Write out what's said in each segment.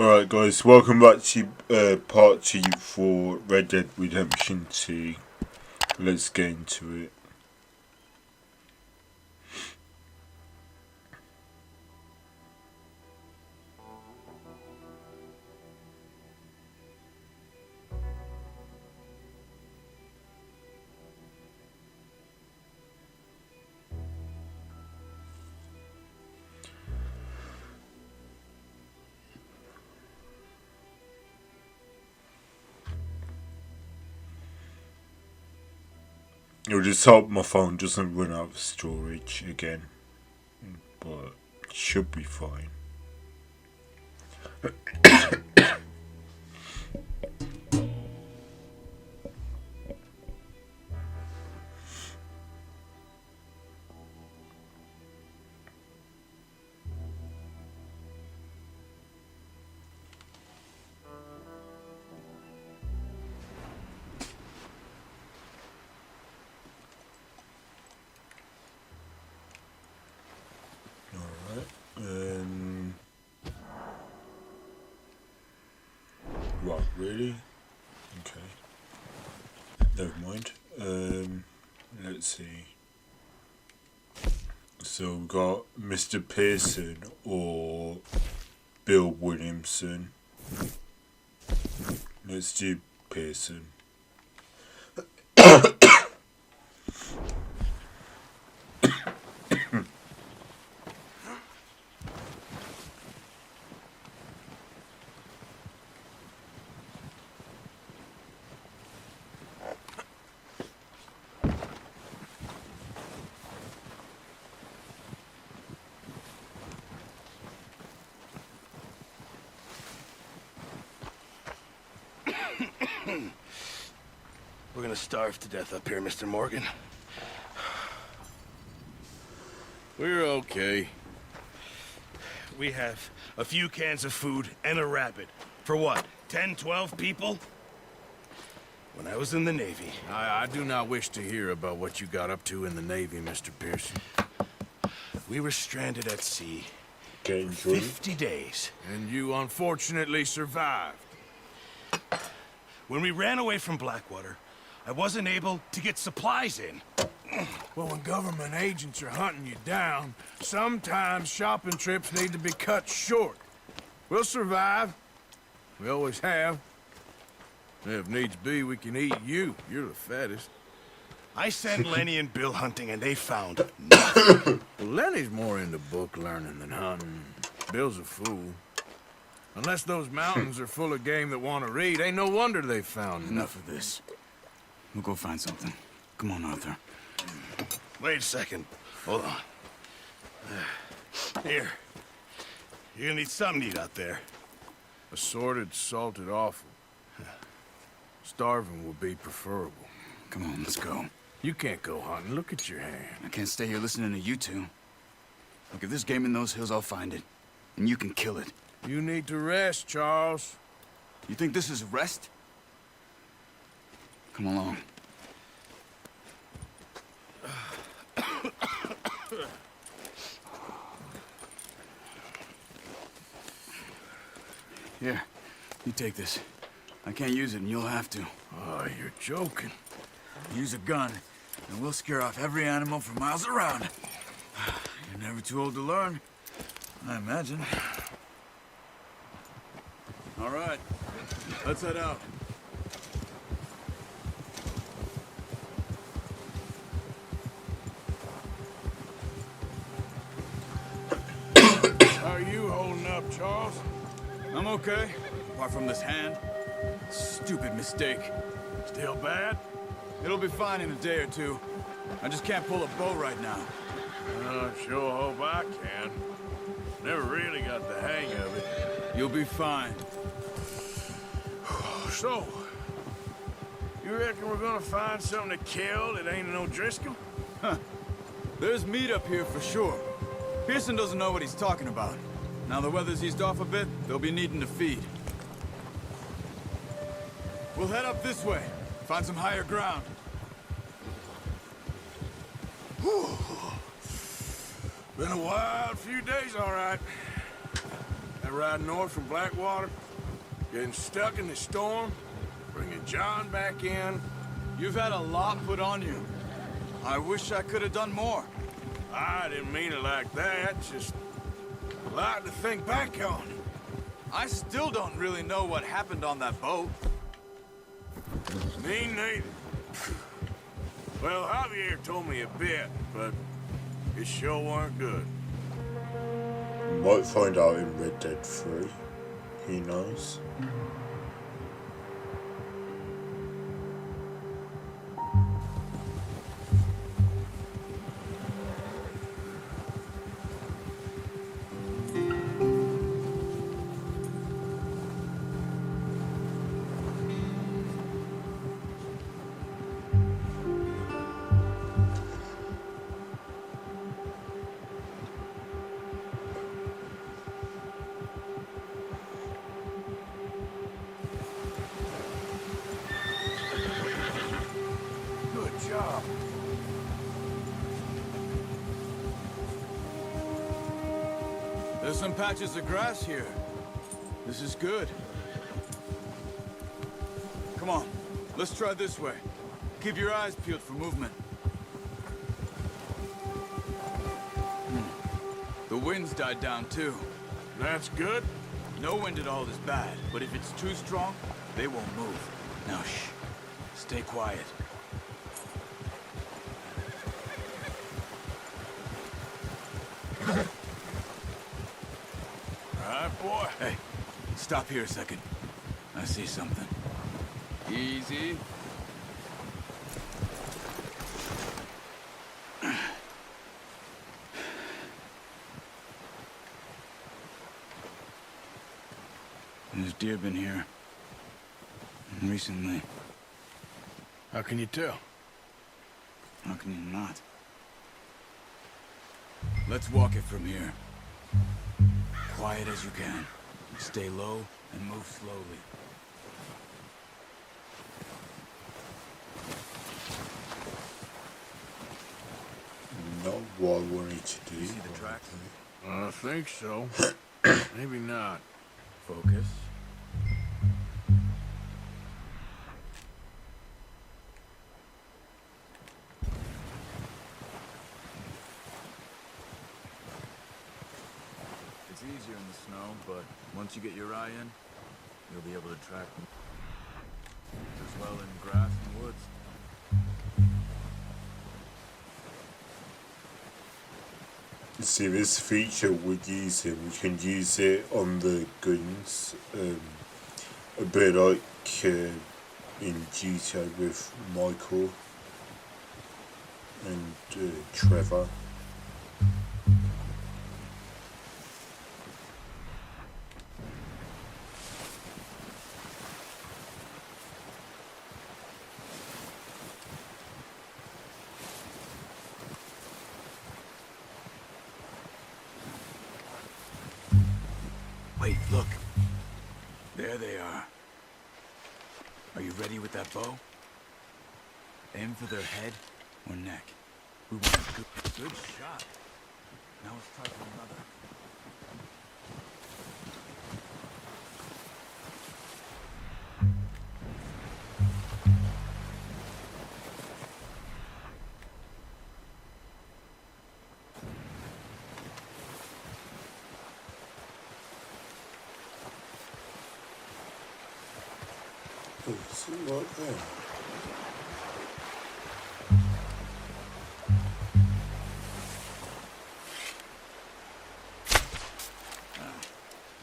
Alright guys, welcome back to part 2 for Red Dead Redemption 2. Let's get into it. It'll just hope my phone doesn't run out of storage again, but it should be fine. Right, really? Okay. Never mind. Let's see. So we've got Mr. Pearson or Bill Williamson. Let's do Pearson. We're gonna starve to death up here, Mr. Morgan. We're okay. We have a few cans of food and a rabbit. For what, 10, 12 people? When I was in the Navy... I do not wish to hear about what you got up to in the Navy, Mr. Pearson. We were stranded at sea Okay, for 50 days. And you unfortunately survived. When we ran away from Blackwater, I wasn't able to get supplies in. Well, when government agents are hunting you down, sometimes shopping trips need to be cut short. We'll survive. We always have. If needs be, we can eat you. You're the fattest. I sent Lenny and Bill hunting, and they found nothing. Well, Lenny's more into book learning than hunting. Bill's a fool. Unless those mountains are full of game that want to read, ain't no wonder they found Enough of this. We'll go find something. Come on, Arthur. Wait a second. Hold on. Here. You're gonna need something to eat out there. Assorted, salted offal. Starving will be preferable. Come on, let's go. You can't go hunting. Look at your hand. I can't stay here listening to you two. Look, if there's game in those hills, I'll find it. And you can kill it. You need to rest, Charles. You think this is rest? Come along. Here, you take this. I can't use it, and you'll have to. Oh, you're joking. Use a gun, and we'll scare off every animal for miles around. You're never too old to learn, I imagine. All right, let's head out. How are you holding up, Charles? I'm okay, apart from this hand. Stupid mistake. Still bad? It'll be fine in a day or two. I just can't pull a bow right now. I sure hope I can. Never really got the hang of it. You'll be fine. So, you reckon we're gonna find something to kill that ain't no Driscoll? Huh. There's meat up here for sure. Pearson doesn't know what he's talking about. Now the weather's eased off a bit, they'll be needing to feed. We'll head up this way. Find some higher ground. Whew. Been a wild few days, all right. to ride north from Blackwater, getting stuck in the storm, bringing John back in. You've had a lot put on you. I wish I could have done more. I didn't mean it like that, just a lot to think back on. I still don't really know what happened on that boat. Me neither. Well, Javier told me a bit, but it sure weren't good. Might find out in Red Dead 3. Who knows? Good job. There's some patches of grass here. This is good. Come on, let's try this way. Keep your eyes peeled for movement. The wind's died down too. That's good. No wind at all is bad, but if it's too strong, they won't move. Now shh, stay quiet. All right, boy. Hey, stop here a second. I see something. Easy. There's deer been here. Recently. How can you tell? How can you not? Let's walk it from here. Quiet as you can. Stay low and move slowly. Not what I wanted to do. You see the tracks? I think so. Maybe not. Focus. It's easier in the snow, but once you get your eye in, you'll be able to track them as well in grass and woods. See, this feature we're using, we can use it on the guns, a bit like in GTA with Michael and Trevor. Wait, look. There they are. Are you ready with that bow? Aim for their head or neck. We want a good shot. Now let's try for another. Oh, it's all right there.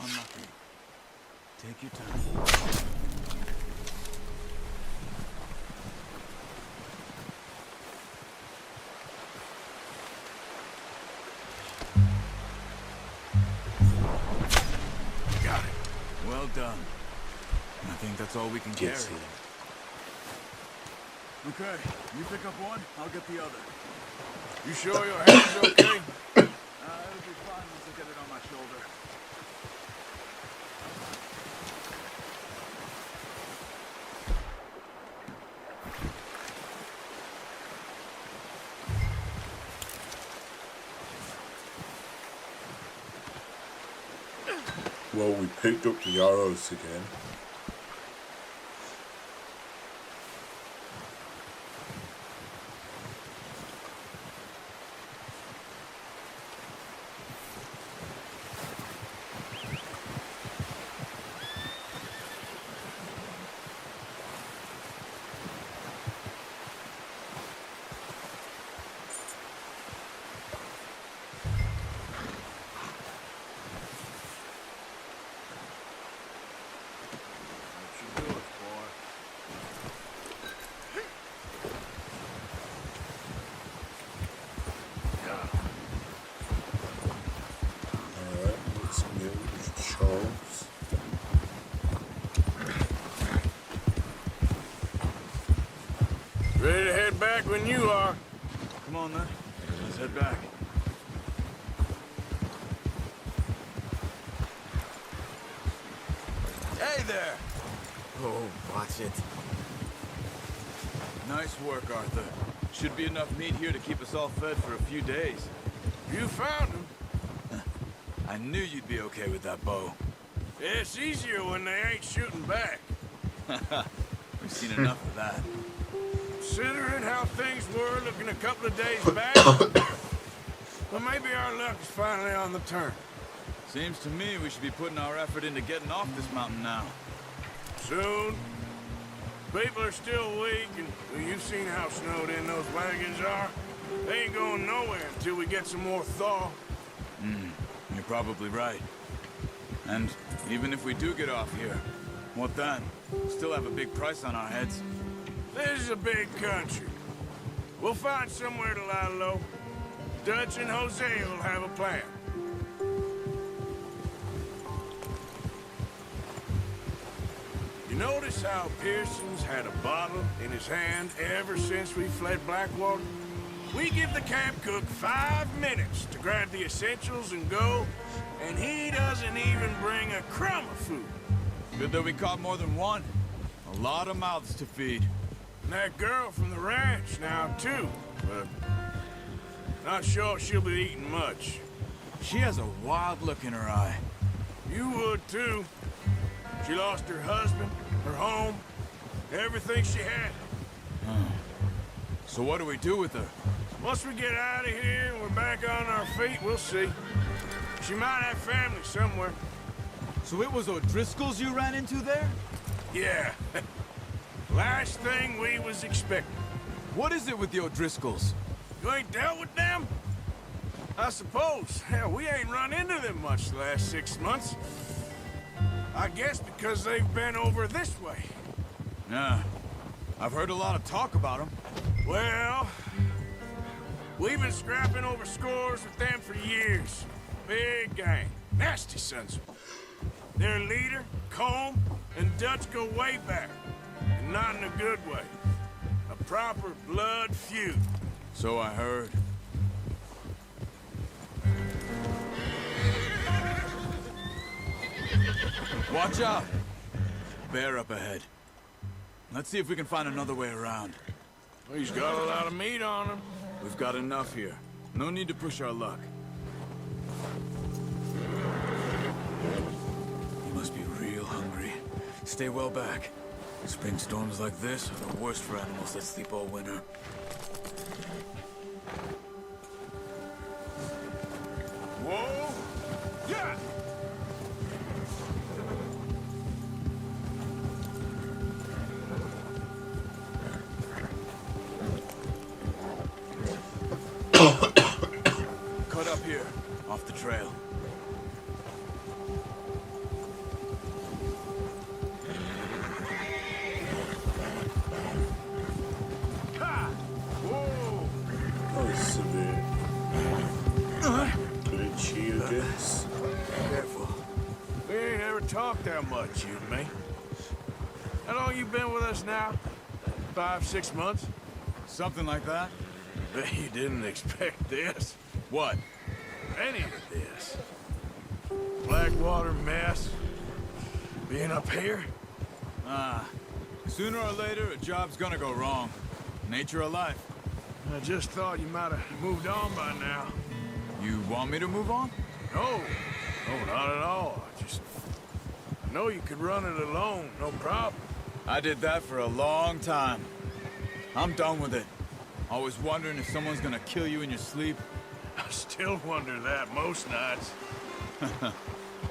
Unlucky. Take your time. Got it. Well done. I think that's all we can carry. Gets it. Okay, you pick up one, I'll get the other. You sure your hand's okay? It'll be fine once I get it on my shoulder. Well, we picked up the arrows again. Alright, let's meet with Charles. Ready to head back when you are. Come on, then. Let's head back. Hey there! Oh, watch it. Nice work, Arthur. Should be enough meat here to keep us all fed for a few days. You found him. I knew you'd be okay with that bow. It's easier when they ain't shooting back. We've seen enough of that. Considering how things were looking a couple of days back, well, maybe our luck is finally on the turn. Seems to me we should be putting our effort into getting off this mountain now. Soon. People are still weak, and well, you've seen how snowed in those wagons are. They ain't going nowhere until we get some more thaw. You're probably right. And even if we do get off here, what then? Still have a big price on our heads. This is a big country. We'll find somewhere to lie low. Dutch and Jose will have a plan. You notice how Pearson's had a bottle in his hand ever since we fled Blackwater? We give the camp cook 5 minutes to grab the essentials and go, and he doesn't even bring a crumb of food. Good that we caught more than one. A lot of mouths to feed. And that girl from the ranch now, too, but not sure she'll be eating much. She has a wild look in her eye. You would, too. She lost her husband, her home, everything she had. So what do we do with her? Once we get out of here and we're back on our feet, we'll see. She might have family somewhere. So it was O'Driscoll's you ran into there? Yeah. Last thing we was expecting. What is it with the O'Driscolls? You ain't dealt with them? I suppose. Hell, we ain't run into them much the last 6 months. I guess because they've been over this way. Yeah. I've heard a lot of talk about them. Well, we've been scrapping over scores with them for years. Big gang. Nasty sons. Their leader, Combe, and Dutch go way back. And not in a good way. A proper blood feud. So I heard. Watch out! Bear up ahead. Let's see if we can find another way around. Well, he's got a lot of meat on him. We've got enough here. No need to push our luck. You must be real hungry. Stay well back. Spring storms like this are the worst for animals that sleep all winter. Whoa! Yeah! Cut up here, off the trail. Ha! Whoa! Oh, it's a bit glitchy, I guess. Careful. We ain't ever talked that much, you and me. How long you been with us now? 5, 6 months? Something like that? Bet you didn't expect this. What? Any of this. Blackwater mess. Being up here? Sooner or later, a job's gonna go wrong. Nature of life. I just thought you might have moved on by now. You want me to move on? No. No, not at all. I just know you could run it alone, no problem. I did that for a long time. I'm done with it. Always wondering if someone's gonna kill you in your sleep. I still wonder that most nights.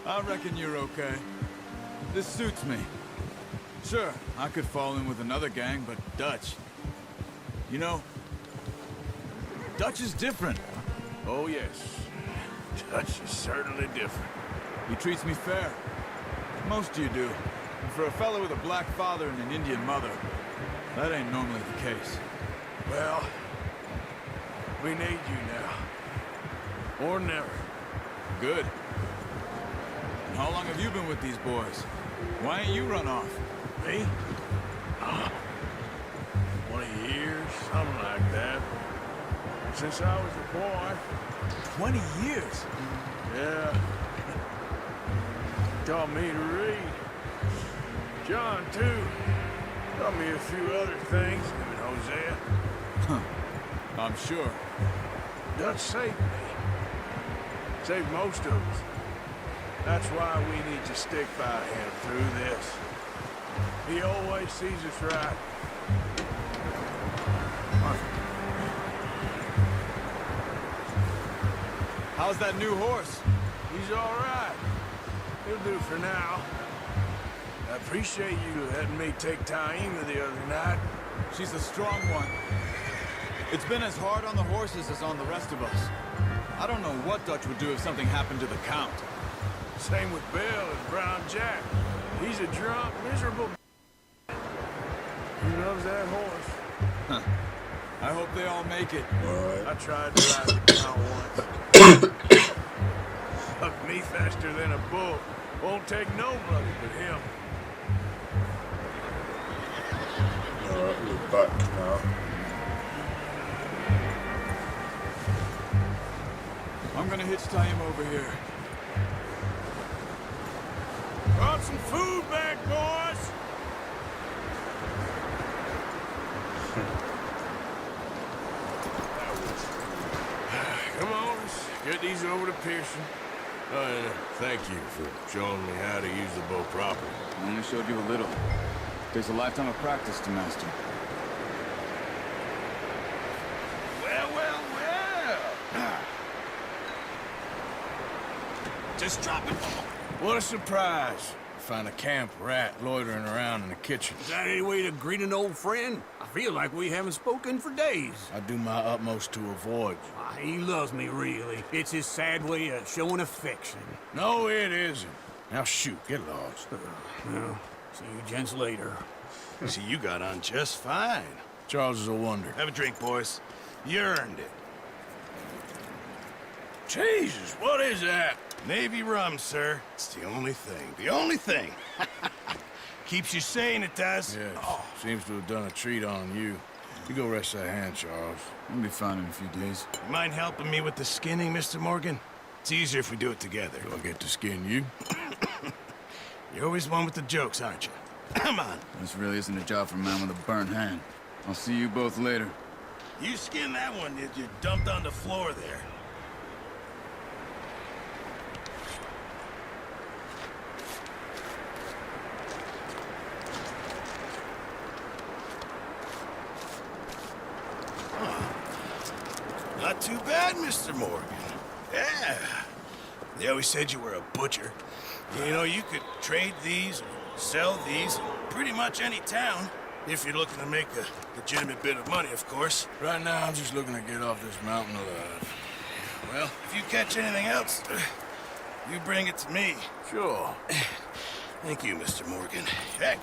I reckon you're okay. This suits me. Sure, I could fall in with another gang, but Dutch... You know, Dutch is different. Oh, yes. Dutch is certainly different. He treats me fair. Most of you do. And for a fellow with a black father and an Indian mother, that ain't normally the case. Well, we need you now. Or never. Good. And how long have you been with these boys? Why ain't you run off? Me? 20 years, something like that. Since I was a boy. 20 years? Yeah. Taught me to read. John, too. Taught me a few other things, him and Hosea. I'm sure. Dutch saved me. Saved most of us. That's why we need to stick by him through this. He always sees us right. How's that new horse? He's all right. He'll do for now. I appreciate you letting me take Taima the other night. She's a strong one. It's been as hard on the horses as on the rest of us. I don't know what Dutch would do if something happened to the Count. Same with Bill and Brown Jack. He's a drunk, miserable... He loves that horse. Huh. I hope they all make it. I tried to ride the Count once. Hucked me faster than a bull. Won't take nobody but him. Alright, we're back now. I'm gonna hitch Taima over here. Brought some food back, boys! Come on, let's get these over to Pearson. And thank you for showing me how to use the bow properly. I only showed you a little. Takes a lifetime of practice to master. Well, well, well. Just drop it. What a surprise. Find a camp rat loitering around in the kitchen. Is that any way to greet an old friend? I feel like we haven't spoken for days. I do my utmost to avoid you. He loves me, really. It's his sad way of showing affection. No, it isn't. Now shoot, get lost. Well, see you gents later. See, you got on just fine. Charles is a wonder. Have a drink, boys. You earned it. Jesus, what is that? Navy rum, sir. It's the only thing. The only thing. Keeps you sane, it does. Yes, seems to have done a treat on you. You go rest that hand, Charles. I'll be fine in a few days. You mind helping me with the skinning, Mr. Morgan? It's easier if we do it together. Do I get to skin you? You're always one with the jokes, aren't you? Come on. This really isn't a job for a man with a burnt hand. I'll see you both later. You skinned that one that you dumped on the floor there. Not too bad, Mr. Morgan. Yeah. They always said you were a butcher. You know, you could trade these, or sell these, in pretty much any town. If you're looking to make a legitimate bit of money, of course. Right now, I'm just looking to get off this mountain alive. Well, if you catch anything else, you bring it to me. Sure. Thank you, Mr. Morgan. Heck,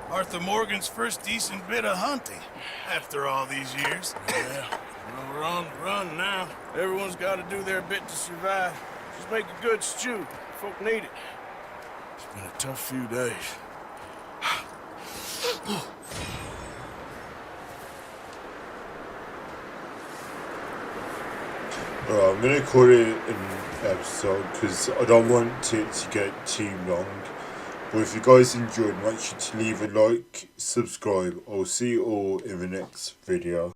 Arthur Morgan's first decent bit of hunting after all these years. Yeah. Well, we're on the run now. Everyone's got to do their bit to survive. Just make a good stew. Folk need it. It's been a tough few days. Alright, I'm gonna call it an episode because I don't want it to get too long. But if you guys enjoyed, make sure to leave a like, subscribe. I'll see you all in the next video.